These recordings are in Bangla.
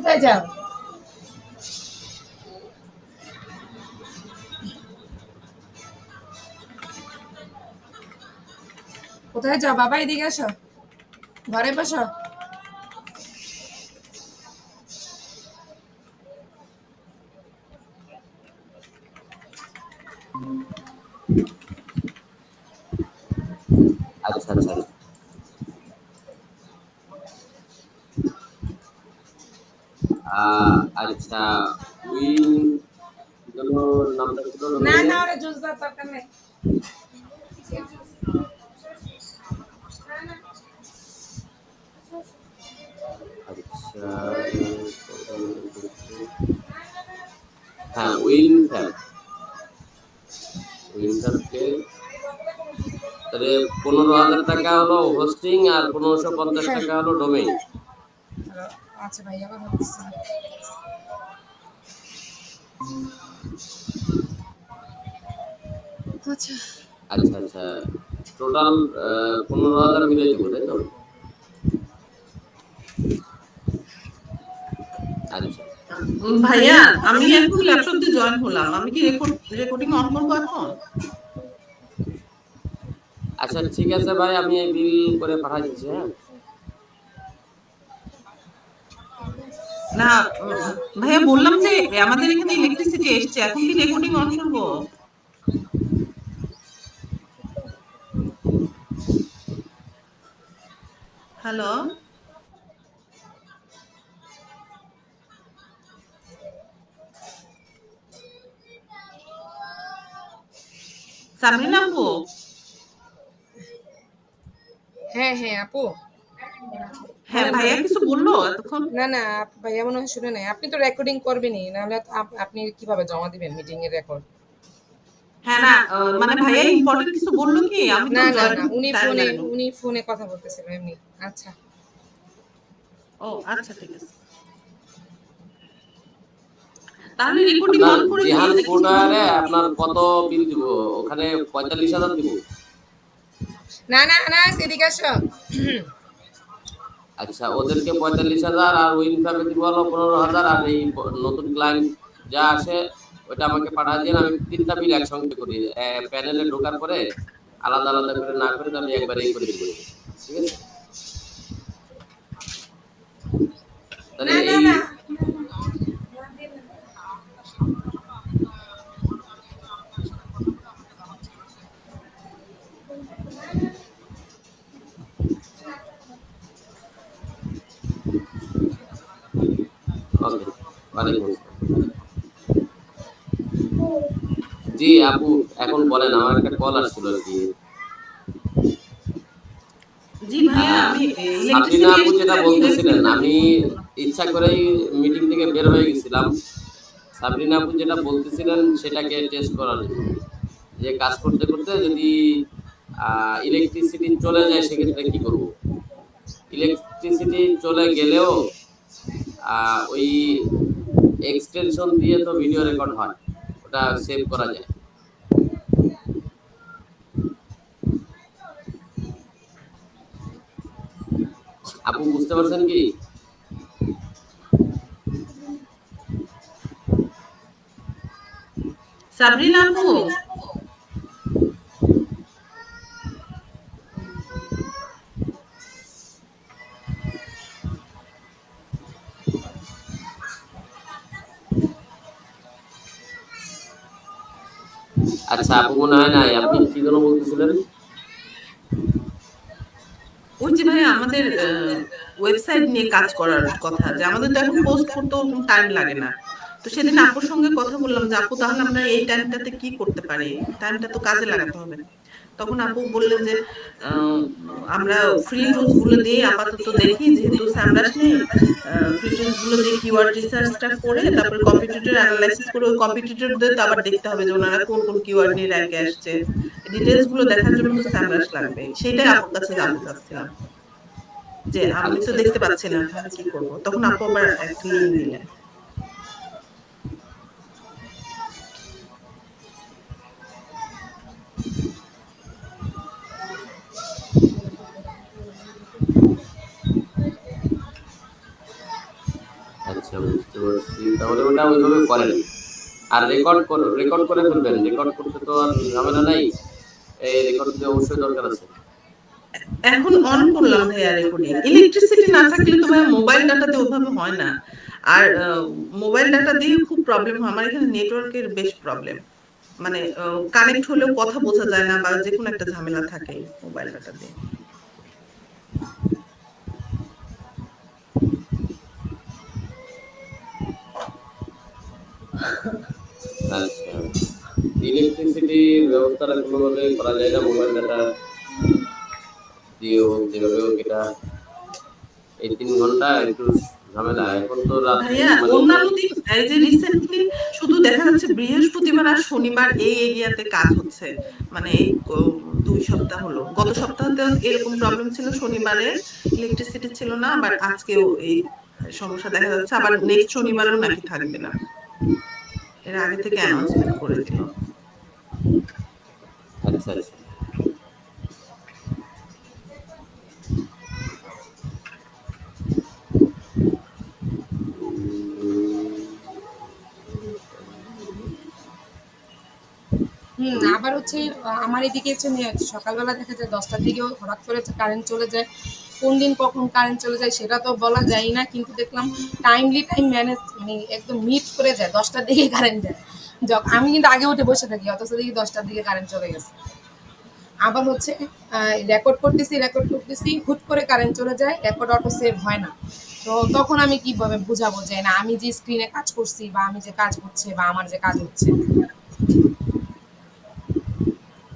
কোথায় যাও? কোথায় যাও বাবা? এদিকে আসো, ঘরে বসো। আচ্ছা আচ্ছা আচ্ছা উইন জন্য নামটা ছিল না ডোমেইনের। না, ওরা জুস দেওয়ার দরকার নেই। আচ্ছা হ্যাঁ উইনফ্যাবকে তাহলে 15,000 টাকা হলো হোস্টিং আর 1550 টাকা হলো ডোমেইন। আচ্ছা ভাইয়া কথা বলছি। আচ্ছা আচ্ছা আচ্ছা টোটাল 15,000 মিলাই দিব তাই তো? আচ্ছা ভাইয়া আমি এখন ল্যাপটপ দিয়ে জয়েন হলাম, আমি কি রেকর্ডিং অন করবো এখন? আচ্ছা ঠিক আছে ভাই, আমি এই বিল করে পাঠাই দিচ্ছি। হ্যাঁ না ভাইয়া বললাম যে আমাদের এখানে ইলেকট্রিসিটি এসছে, এখন কি রেকর্ডিং অন করবো? হ্যালো সাবরিনা আপু। হ্যাঁ হ্যাঁ আপু। হ্যাঁ ভাইয়া কিছু বললো এতক্ষণ? না না, ভাইয়া মনে হয় শুনে নাই। আপনি তো রেকর্ডিং করবেনই, নাহলে আপনি কিভাবে জমা দিবেন মিটিং এর রেকর্ড? হ্যাঁ না মানে ভাইয়া ইম্পর্টেন্ট কিছু বললো কি? আমি তো না না জয়েন না, হতে টাইম লাগলো। উনি ফোনে কথা বলতেছিল এমনি। আচ্ছা ও আচ্ছা ঠিক আছে, তাহলে রেকর্ডিং আপনার অন করে দিয়ে জিহান কিছু ফুডওয়্যারে বললো। আপনার কত বিল দিব? ওখানে 45,000 দিব। না না না, এদিকে আসো। আচ্ছা ওদেরকে 45,000 আর উইনফ্যাবে দিব হলো 15,000 আর এই নতুন ক্লায়েন্ট যা আসে ওটা আমাকে পাঠা দিন, আমি 3টা বিল একসঙ্গে করি। প্যানেলে ঢোকার পরে আলাদা আলাদা করে না করে আমি একবারেই করে দিব। ঠিক আছে? তাহলে না না এই না, ওকে ওয়ালাইকুম আসসালাম। জি আপু এখন বলেন, আমার একটা কল আসছিল আর কি। জি ভাইয়া আমি সাবরিনা ইলেকট্রিসিটি আপু এসছে, যেটা আমি বলতেছিলেন, ইলেকট্রিসিটি আমি ইচ্ছা করেই মিটিং থেকে বের হয়ে গেছিলাম। সাবরিনা আপু যেটা বলতেছিলেন সেটাকে টেস্ট করার জন্য, যে কাজ করতে করতে যদি ইলেকট্রিসিটি চলে যায় সেক্ষেত্রে কি করব। ইলেকট্রিসিটি চলে গেলেও ওই এক্সটেনশন দিয়ে তো ভিডিও রেকর্ড হয়, ওটা সেভ করা যায়। আপু বুঝতে পারছেন কি? সাবরিনা আপু। আচ্ছা আপু মনে হয় নাই, আপনি কি জন্য বলতেছিলেন? ওই যে ভাইয়া আমাদের ওয়েবসাইট নিয়ে কাজ করার কথা, যে আমাদের তো এখন পোস্ট করতে ওরকম টাইম লাগে না। তো সেদিন আপুর সঙ্গে কথা বললাম যে আপু তাহলে আমরা এই টাইমটাতে কি করতে পারি, টাইমটা তো কাজে লাগাতে হবে। তখন আপু বললেন যে আহ, আমরা ফ্রি টুলস গুলো দিয়ে আপাতত দেখি, যেহেতু স্যামরাশ নেই, ফ্রি টুলস গুলো দিয়ে কিওয়ার্ড রিসার্চটা করে তারপরে কম্পিটিটর অ্যানালাইসিস করে ওই কম্পিটিটরদের তো আবার দেখতে হবে যে ওনারা কোন কোন কিওয়ার্ড নিয়ে র্যাঙ্কে আসছে, ডিটেলস গুলো দেখার জন্য তো স্যামরাশ লাগবে। সেটাই আপুর কাছে জানতে চাচ্ছিলাম, যে আমি তো আচ্ছা দেখতে পাচ্ছি না, তাহলে কি করব। তখন আপু আবার একটা লিংক দিলেন। আচ্ছা তাহলে ওটা ওইভাবে করেন। আর রেকর্ড করে ফেলবেন, রেকর্ড করতে তো আর ঝামেলা নাই, এই রেকর্ড দিয়ে অবশ্যই দরকার আছে। এখন অন করলাম ভাইয়া রেকর্ডিং, ইলেকট্রিসিটি না থাকলে তো ভাইয়া মোবাইল ডাটা দিয়ে ওভাবে হয় না। আর মোবাইল ডাটা দিয়ে খুব প্রবলেম হয়, আমার এখানে নেটওয়ার্কের বেশ প্রবলেম, মানে কানেক্ট হলেও কথা বোঝা যায় না বা যে কোনো একটা ঝামেলা থাকে মোবাইল ডাটা দিয়ে। আচ্ছা, ইলেকট্রিসিটির ব্যবস্থাটা কোনোভাবে করা যায় না মোবাইল ডাটা দিয়ে হোক, যেভাবে হোক? এটা এই 3 ঘন্টা একটু ঝামেলা। এখন তো রাত ভাইয়া মানে অন্যান্য দিন এই যে রিসেন্টলি শুধু দেখা যাচ্ছে বৃহস্পতিবার আর শনিবার এই এরিয়াতে কাজ হচ্ছে, মানে এই 2 সপ্তাহ হলো। গত সপ্তাহতে এরকম প্রবলেম ছিল, শনিবারে ইলেকট্রিসিটি ছিল না, আবার আজকেও এই সমস্যা দেখা যাচ্ছে, আবার নেক্সট শনিবারেও নাকি থাকবে না, এর আগে থেকে অ্যানাউন্সমেন্ট করে দিল। আচ্ছা আচ্ছা। আবার হচ্ছে আমার এদিকে হচ্ছে সকালবেলা দেখা যায় 10টার দিকেও হঠাৎ করে কারেন্ট চলে যায়। কোন দিন কখন কারেন্ট চলে যায় সেটা তো বলা যায় না, কিন্তু দেখলাম টাইম ম্যানেজ মানে একদম মিট করে যায়, 10টার দিকেই কারেন্ট যায়। আমি কিন্তু আগে উঠে বসে থাকি, অথচ দেখি 10টার দিকে কারেন্ট চলে গেছে। আবার হচ্ছে রেকর্ড করতেছি, হুট করে কারেন্ট চলে যায়, রেকর্ড অটো সেভ হয় না। তো তখন আমি কিভাবে বুঝাবো যে না আমি যে স্ক্রিনে কাজ করছি বা আমি যে কাজ হচ্ছে বা আমার যে কাজ হচ্ছে।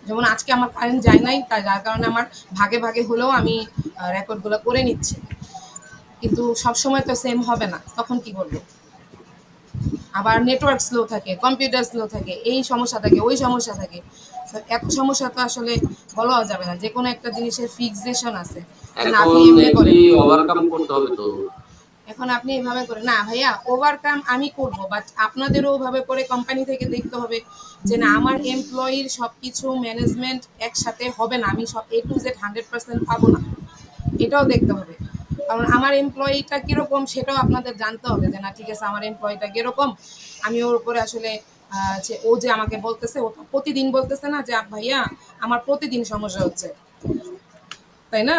যেমন আজকে আমার কারেন্ট যায় নাই, তাই যার কারণে আমার ভাগে ভাগে হলেও আমি রেকর্ডগুলো করে নিচ্ছি, কিন্তু সবসময় তো সেম হবে না, তখন কি করবো? আবার নেটওয়ার্ক স্লো থাকে, কম্পিউটার স্লো থাকে, এই সমস্যা থাকে, ওই সমস্যা থাকে। তো এত সমস্যা তো আসলে বলা যাবে না, যে কোনো একটা জিনিসের ফিক্সেশন আছে, যে না আপনি এখন এমনি এগুলি করেন। ওভারকাম করতে হবে তো। এখন আপনি এভাবে করে না ভাইয়া, ওভারকাম আমি করব, বাট আপনাদেরও ওভাবে করে কোম্পানি থেকে দেখতে হবে যে না আমার এমপ্লয়ির সব কিছু ম্যানেজমেন্ট একসাথে হবে না, আমি সব A to Z 100% পাবো না, এটাও দেখতে হবে। কারণ আমার এমপ্লয়িটা কীরকম সেটাও আপনাদের জানতে হবে, যে না ঠিক আছে আমার এমপ্লয়িটা কীরকম, আমি ওর উপরে আসলে যে ও যে আমাকে বলতেছে, ও তো প্রতিদিন বলতেছে না যে ভাইয়া আমার প্রতিদিন সমস্যা হচ্ছে, তাই না?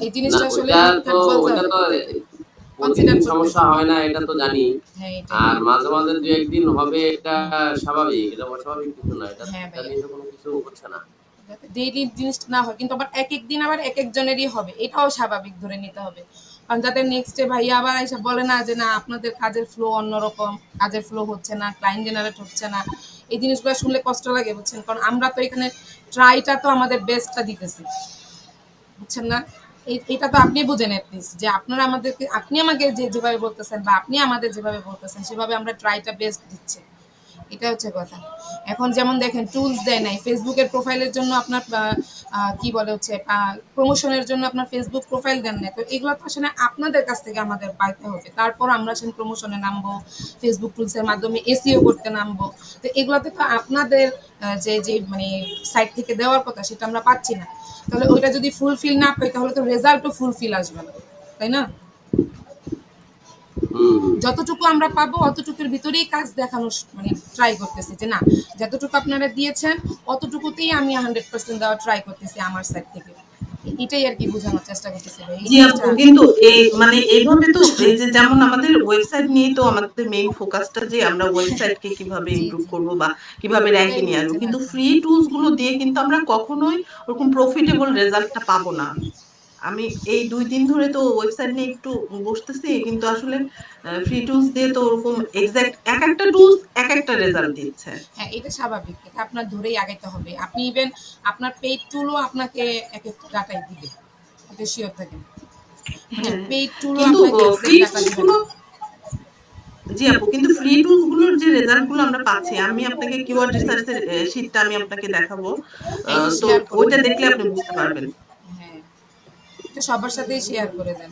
এই না জিনিসটা আসলে ওইটা তো, ঠিকঠাক বলতে ওইটা হবে, তো কনসিডার প্রতিদিন সমস্যা করতেছি। হয় না, এটা তো জানি। হ্যাঁ এটাই। আর মাঝে মাঝে 2-1 দিন হবে, এটা স্বাভাবিক, এটা অস্বাভাবিক কিছু না, এটা হ্যাঁ এটা ভাইয়া, নিয়ে তো কোনো কিছু হচ্ছে না। ডেইলি জিনিসটা না হয়, কিন্তু আবার এক এক দিন আবার এক একজনেরই হবে, এটাও স্বাভাবিক ধরে নিতে হবে। কারণ যাতে নেক্সট ডে ভাইয়া আবার এসে বলে না যে না আপনাদের কাজের ফ্লো অন্যরকম, কাজের ফ্লো হচ্ছে না, ক্লায়েন্ট জেনারেট হচ্ছে না। এই জিনিসগুলো শুনলে কষ্ট লাগে, বুঝছেন? কারণ আমরা তো এখানে ট্রাইটা তো আমাদের বেস্টটা দিতেছি, বুঝছেন না? এটা তো আপনি বুঝেন অ্যাটলিস্ট, যে আপনারা আমাদেরকে, আপনি আমাকে যেভাবে বলতেছেন বা আপনি আমাদের যেভাবে বলতেছেন সেভাবে আমরা ট্রাইটা বেস্ট দিচ্ছি, এটা হচ্ছে কথা। এখন যেমন দেখেন টুলস দেয় নাই, ফেসবুকের প্রোফাইলের জন্য আপনার কি বলে হচ্ছে প্রমোশনের জন্য আপনার ফেসবুক প্রোফাইল দেন না, তো এগুলো তো আসলে আপনাদের কাছ থেকে আমাদের পাইতে হবে, তারপর আমরা আসলে প্রমোশনে নামবো, ফেসবুক টুলসের মাধ্যমে এসইও করতে নামবো। তো এগুলোতে তো আপনাদের যে যে মানে সাইট থেকে দেওয়ার কথা সেটা আমরা পাচ্ছি না, তাহলে ওইটা যদি ফুলফিল না পাই তাহলে তো রেজাল্টও ফুলফিল আসবে না, তাই না? যতটুকু আমরা পাবো অতটুকুর ভিতরেই কাজ দেখানোর মানে ট্রাই করতেছি, যে না যতটুকু আপনারা দিয়েছেন অতটুকুতেই আমি 100% দেওয়ার ট্রাই করতেছি আমার সাইড থেকে। এটাই আর কি বোঝানোর চেষ্টা করতেছি ভাই, এই জি জিনিসটা। আপু, কিন্তু এই মানে এইভাবে তো এই যে যেমন আমাদের ওয়েবসাইট নিয়ে তো আমাদের মেইন ফোকাসটা যে আমরা ওয়েবসাইটকে কিভাবে জি ইমপ্রুভ জি, করব বা কিভাবে এটাই র্যাঙ্কে নিয়ে আসবো, হচ্ছে কিন্তু কথা। ফ্রি টুলস গুলো দিয়ে কিন্তু আমরা কখনোই ওরকম প্রফিটেবল রেজাল্টটা পাবো না। আমি এই 2 দিন ধরে তো ওয়েবসাইট নিয়ে একটু বসতেছি, কিন্তু আসলে ফ্রি টুলস দিয়ে তো ওরকম এক্সাক্ট এক একটা টুলস এক একটা রেজাল্ট দিচ্ছে। হ্যাঁ এটা স্বাভাবিক, এটা আপনার ধরেই আগাইতে হবে। আপনি ইভেন আপনার পেইড টুলও আপনাকে এক একটা ডাটাই দিবে, এটা শিওর থাকেন। মানে হ্যাঁ, পেইড টুলও কিন্তু আপনাকে ফ্রি এক্সাক্ট ডাটা টুলস দিবে গুলো, না। জি আপু, কিন্তু ফ্রি টুলস গুলোর যে রেজাল্ট গুলো আমরা পাচ্ছি, আমি আপনাকে কিওয়ার্ড রিসার্চ এর শীটটা আমি আপনাকে দেখাবো, হ্যাঁ এটা তো শেয়ার করে ওইটা দেন। দেখলে আপনি বুঝতে পারবেন। হ্যাঁ এটা সবার সাথেই শেয়ার করে দেন।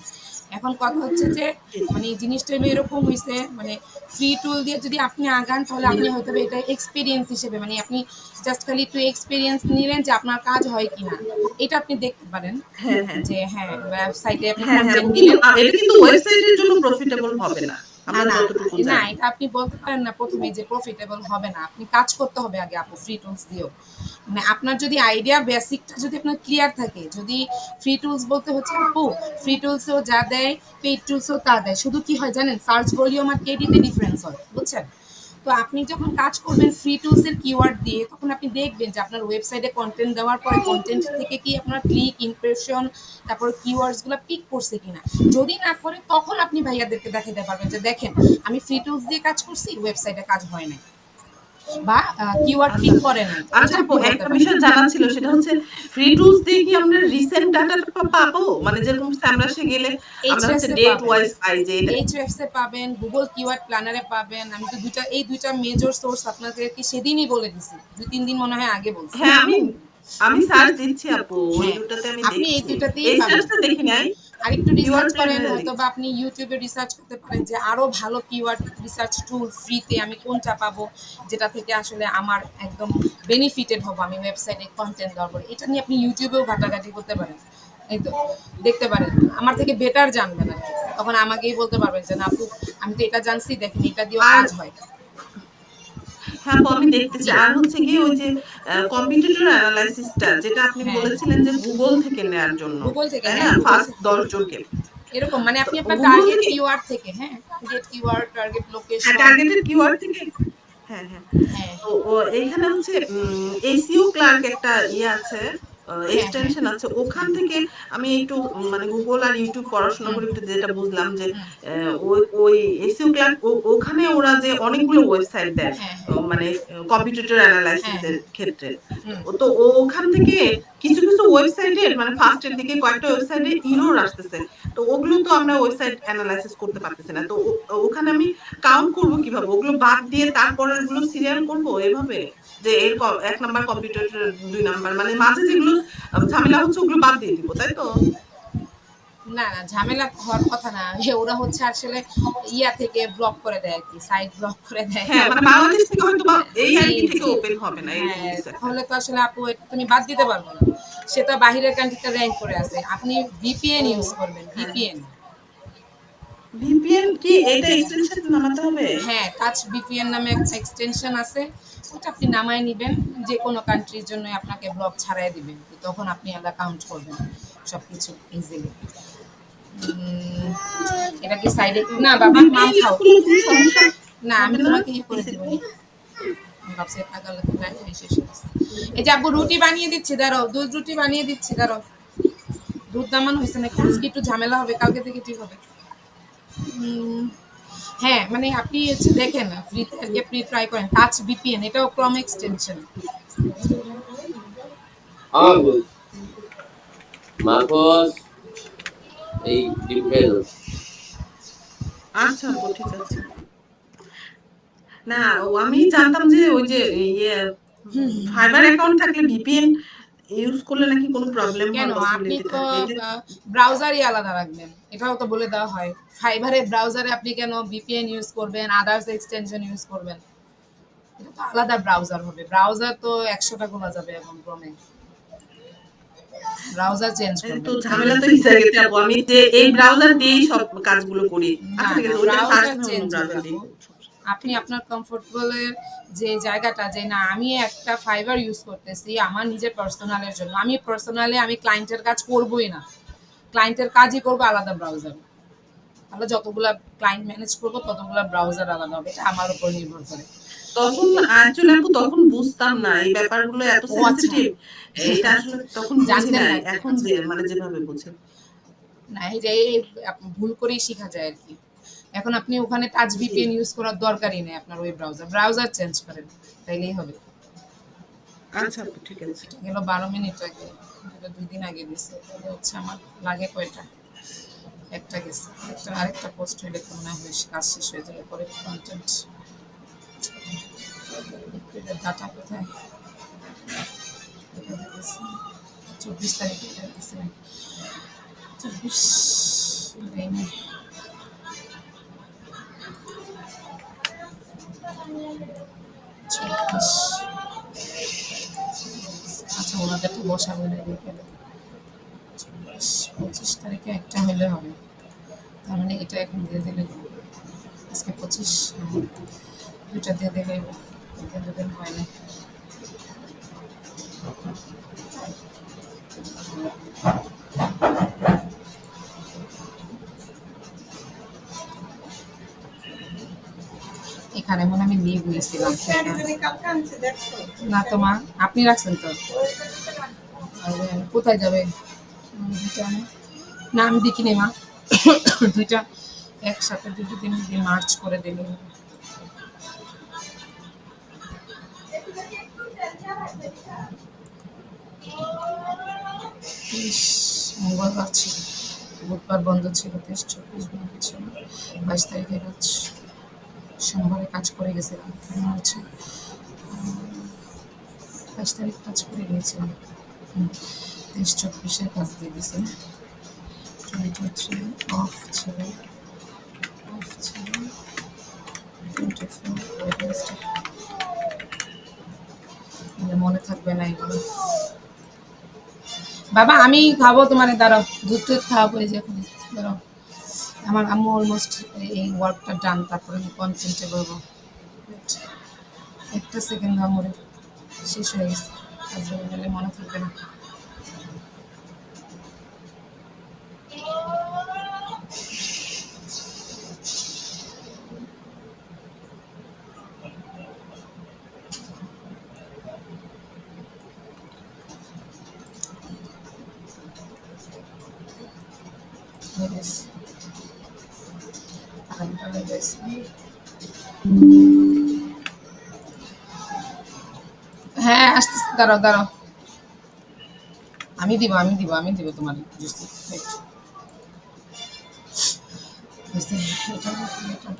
এখন কথা হচ্ছে যে মানে এই জিনিসটা হলো এরকম হইছে, মানে ফ্রি টুল দিয়ে যদি আপনি আগান তাহলে আপনি হয়তো বা এটা এক্সপেরিয়েন্স হিসেবে, মানে আপনি জাস্ট খালি একটু এক্সপেরিয়েন্স নিলেন যে আপনার কাজ হয় কিনা, এটা আপনি দেখতে পারেন। হ্যাঁ হ্যাঁ যে হ্যাঁ ওয়েবসাইটে আপনি হ্যাঁ হ্যাঁ কন্টেন্ট কিন্তু দিলেন। এটা কিন্তু ওয়েবসাইটের জন্য প্রফিটেবল হবে না। না আমরা না যতটুকু না জানি। এটা আপনি বলতে পারেন না প্রথমে যে প্রফিটেবল হবে না, আপনি কাজ করতে হবে আগে আপু ফ্রি টুলস দিয়েও। মানে আপনার যদি আইডিয়া বেসিকটা যদি আপনার ক্লিয়ার থাকে, যদি ফ্রি টুলস বলতে হচ্ছে আপু ফ্রি টুলসেও যা দেয় পেইড টুলসেও তা দেয়, শুধু কি হয় জানেন সার্চ ভলিউম আর কেডিতে ডিফারেন্স হয় বুঝছেন। তো আপনি যখন কাজ করবেন ফ্রি টুলসের কিওয়ার্ড দিয়ে তখন আপনি দেখবেন যে আপনার ওয়েবসাইটে কন্টেন্ট দেওয়ার পরে কন্টেন্ট থেকে কি আপনার ক্লিক ইমপ্রেশন তারপর কিওয়ার্ডসগুলো পিক করছে কিনা। যদি না করে তখন আপনি ভাইয়াদেরকে দেখাতে পারবেন যে দেখেন আমি ফ্রি টুলস দিয়ে কাজ করছি ওয়েবসাইটে কাজ হয় নাই বা কিওয়ার্ড আচ্ছা পিক আচ্ছা করে নাই, আচ্ছা এটা আপু, আপনি বলতে একটা পারেন। বিষয় জানা ছিল, সেটা হচ্ছে ফ্রি টুলস দিয়ে কি আমরা রিসেন্ট ডাটাটা পাবো? মানে যেরকম স্যামরাশে গেলে আমরা হচ্ছে এইচরেফসে ডেট পাবেন, ওয়াইজ পাই যে এটা। এইচরেফসে পাবেন, গুগল কিওয়ার্ড প্ল্যানারে পাবেন। আমি তো দুইটা এই দুইটা মেজর সোর্স আপনাদেরকে সেদিনই বলে দিছি, 2-3 দিন মনে হয় আগে বলছি। হ্যাঁ, আমি আমি সার্চ দিচ্ছি আপু, ওই হ্যাঁ, দুটাতে আমি আপনি এই দেখছি। দুইটাতেই এই পাবেন। সার্চটা দেখি নাই, আরেকটু কিওয়ার্ড রিসার্চ করেন, প্ল্যানারে হয়তো বা দেখছি। আপনি ইউটিউবে রিসার্চ করতে পারেন যে আরো ভালো কিওয়ার্ড রিসার্চ টুল ফ্রিতে আমি কোনটা পাবো যেটা থেকে আসলে আমার একদম বেনিফিটেড হবো আমি ওয়েবসাইটে কন্টেন্ট দেওয়ার পরে। এটা নিয়ে আপনি ইউটিউবেও ঘাটাঘাটি করতে পারেন, এই তো দেখতে পারেন, আমার থেকে বেটার জানবেন আর কি। তখন আমাকেই বলতে পারবেন যে না আপু আমি তো এটা জানছি, দেখেন এটা দিয়েও আর কাজ হয়। হ্যাঁ আপু, আমি দেখতেছি। জি, আর হচ্ছে গিয়ে ওই যে কম্পিটিটর অ্যানালাইসিসটা যেটা আপনি হ্যাঁ বলেছিলেন যে গুগল থেকে নেয়ার জন্য, গুগল থেকে, তাই না? হ্যাঁ গুগল ফার্স্ট থেকে 10 জনকে। এরকম মানে তো আপনি আপনার গুগল টার্গেট থেকে, কিওয়ার্ড থেকে, হ্যাঁ টার্গেট কিওয়ার্ড টার্গেট হ্যাঁ, লোকেশন। টার্গেটেড কিওয়ার্ড থেকে। হ্যাঁ, হ্যাঁ। হ্যাঁ তো এইখানে হচ্ছে এসইও ক্লার্ক একটা ইয়ে আছে, হ্যাঁ হ্যাঁ এক্সটেনশন আছে। ওখান থেকে আমি একটু মানে গুগল আর ইউটিউব পড়াশোনা হুম করে একটু যেটা বুঝলাম যে হুম ওই এসইও ক্লার্ক ওখানে ওরা যে অনেকগুলো ওয়েবসাইট দেয়, হ্যাঁ মানে কম্পিটিটর অ্যানালাইসিস হ্যাঁ এর হ্যাঁ ক্ষেত্রে। হুম তো ওখান থেকে কিছু কিছু ওয়েবসাইটের মানে ফার্স্টের দিকে কয়েকটা ওয়েবসাইটে ইরর আসতেছে। তো ওগুলো তো আমরা ওয়েবসাইট অ্যানালাইসিস করতে পারতেছি না। তো ওখানে আমি কাউন্ট করব কিভাবে? ওগুলো বাদ দিয়ে তারপরের গুলো সিরিয়াল করব এভাবে? যে এর ১ নাম্বার কম্পিউটার, ২ নাম্বার, মানে মাঝে যেগুলো ঝামেলা হচ্ছে ওগুলো বাদ দিয়ে দিব, তাই তো? না না ঝামেলা হওয়ার কথা না, ওরা হচ্ছে আসলে ইয়া থেকে ব্লক করে দেয় আর কি, সাইট ব্লক করে দেয়। হ্যাঁ, মানে বাংলাদেশ থেকে হয়তো বা এই জি আইপি থেকে জি ওপেন হবে না, এরকম হ্যাঁ, কিছু একটা। তাহলে তো আসলে আপু এটা তুমি বাদ দিতে পারবো না, সেটা বাহিরের কান্ট্রিতে র্যাঙ্ক করে আছে, আপনি ভিপিএন ও ইউজ করবেন, হ্যাঁ, ভিপিএন। ভিপিএন কি এটা এক্সটেনশন নামাতে হবে? হ্যাঁ টাচ ভিপিএন নামে একটা এক্সটেনশন আছে, ওটা আপনি নামায় নিবেন, যে কোনো কান্ট্রির জন্য আপনাকে ব্লক ছাড়াই দিবেন, তো তখন আপনি আলাদা কাউন্ট করবেন সব কিছু ইজিলি। এটা কি সাইডে না বাবা মাম ভিপিএন ইউজ খাও, করলে কোনো সমস্যা না আমি হবে না তোমাকে ইয়ে করে পিসিতে? দিবনি, ভাবছি পাগল লাইফ শেষ হয়ে গেছে। এই যে আব্বু রুটি বানিয়ে দিচ্ছি দাঁড়াও, দুধ রুটি বানিয়ে দিচ্ছি দাঁড়াও, দুধ দামানো হয়েছে নাকি আজকে একটু ঝামেলা হবে, কালকে থেকে ঠিক হবে। উম, হ্যাঁ মানে আপনি হচ্ছে দেখেন ফ্রিতে আর কি আপনি ট্রাই করেন টাচ ভিপিএন, এটাও ক্রম এক্সটেনশন। মাহফুজ মাহফুজ এই ডিম খেয়ে নাও। আচ্ছা আপু, ঠিক আছে। না, আমি জানতাম যে ওই যে ইয়ে ফাইবার অ্যাকাউন্ট থাকলে ভিপিএন ইউজ করলে নাকি কোনো প্রবলেম কেন হওয়ার আপনি পসিবিলিটি তো থাকে। এটা ব্রাউজারই আলাদা রাখবেন, এটাও তো বলে দেওয়া হয়। ফাইবারে ব্রাউজারে আপনি কেন ভিপিএন ইউজ করবেন, আদার্স এক্সটেনশন ইউজ করবেন, এটা তো আলাদা ব্রাউজার হবে, ব্রাউজার তো ১০০টা গোলা যাবে এখন ক্রমে, ব্রাউজার চেঞ্জ তো করবেন। ঝামেলা তো হিসেবে গেছে আপু, আমি যে এই ব্রাউজার দিয়েই সব কাজগুলো করি। না আচ্ছা ঠিক না আছে, ওইটা সার্চ ব্রাউজার না অন্য চেঞ্জ হবে ব্রাউজার দিয়ে আপু, করবো, সমস্যা নেই। আপনি ঠিক আছে। আপনার কমফোর্টেবলের যে জায়গাটা, যে না আমি একটা ফাইবার ইউজ করতেছি আমার নিজের পার্সোনালের জন্য, আমি পার্সোনালি আমি ক্লায়েন্টের কাজ করবই না, ক্লায়েন্টের কাজই করবো আলাদা ব্রাউজার, তাহলে যতগুলা ক্লায়েন্ট ম্যানেজ করবো ততগুলা ব্রাউজার আলাদা হবে, এটা আমার উপর নির্ভর করে। তখন অ্যাকচুয়ালি আপু তখন বুঝতাম না এই ব্যাপারগুলো এত ও আচ্ছা সেনসিটিভ। এটা আসলে তখন বুঝি জানতেন নাই, না কি, এখন আচ্ছা যে মানে যেভাবে বুঝি। না এই যে ভুল করেই শেখা যায় আর কি। এখন আপনি ওখানে টাচ জি। ভিপিএন ইউজ করার দরকারই নেই, আপনার ওই ব্রাউজার চেঞ্জ করেন তাইলেই হবে। আচ্ছা আপু, ঠিক আছে। এটা গেল ১২ মিনিট আগে, এটা ২ দিন আগে দিছে, তাহলে হচ্ছে আমার লাগে কয়টা, একটা গেছে, একটা আরেকটা পোস্ট হইলে তো মনে হয় কাজ শেষ হয়ে যাবে, পরে কন্টেন্ট ডাটা কোথায়, এটা দিতেছি ২৪ তারিখে, এটা দিতেছি ২৪ দেয়নি। ২৪ আচ্ছা ওনাদের তো বসাবো না দেখে, ২৪ ২৫ তারিখে একটা হলে হবে, তার মানে এটা এখন দিয়ে দিলে হবে। আজকে 25, দুইটা দিয়ে দিলে দুদিন হয় না। এখানে মনে আমি লিভ নিয়েছিলাম, না তো মা, আপনি রাখছেন তো। আর কোথায় যাবে? দুইটা না আমি দেখিনি মা। দুইটা একসাথে দুটো দিন দিয়ে মার্চ করে দিলে হবে। ইস, মঙ্গলবার ছিল, বুধবার বন্ধ ছিল, 23-24 বন্ধ ছিল, 22 তারিখে কাজ, সোমবারে কাজ করে গেছিলাম, মনে হচ্ছে 22 তারিখ কাজ করে গিয়েছিলাম। 23-24 কাজ দিয়ে দিয়েছে। 23 অফ ছিল, 24 ওয়েডনেসডে। মনে থাকবে না এগুলো। বাবা আমি খাবো, তোমার দাঁড়াও, দুধ টুধ খাওয়াবো, এই যে এখন দাঁড়াও। আমার আম্মু অলমোস্ট এই ওয়ার্কটা ডান, তারপরে আমি কন্টেন্টে করবো। একটা সেকেন্ড আমার শেষ হয়ে গেছে, কাজ হয়ে গেলে মনে থাকবে না। হয়ে গেছে। আরামটা হয়ে গেছে। হ্যাঁ আসতেছি, দাঁড়াও দাঁড়াও, আমি দিব আমি দিব আমি দিব তোমার জুসি। এটা